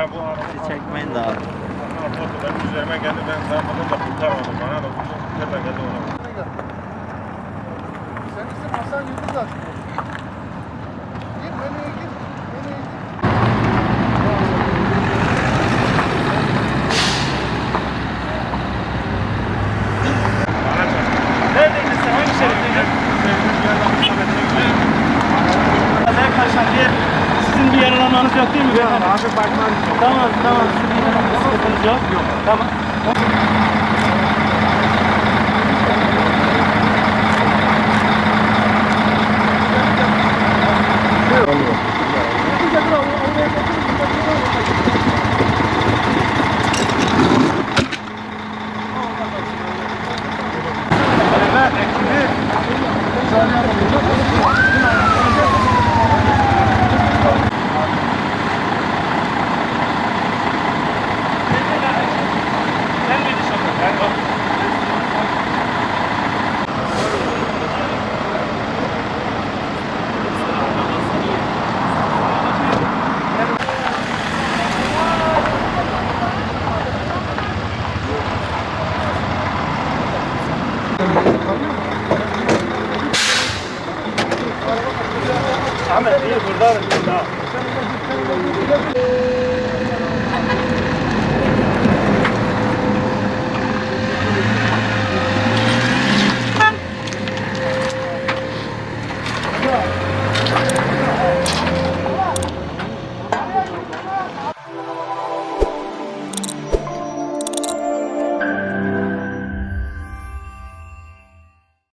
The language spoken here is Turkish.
Ya bu araba çekmeyin de abi. benim üzerime geldi, ben sarmadım da kurtarmadım. Bana da vurdu, kurtar da geldi ona. Sen bizim Hasan Yıldız aç. Gir menüye gir. Menüye gir. Bana çarp. Neredeydin sen? Hangi şeritteydin? Arkadaşlar sizin bir yaralanmanız yok değil mi? Yok, hafif bakmam. Tamam. Sizin bir yaralanmanız sıkıntınız yok. Tamam.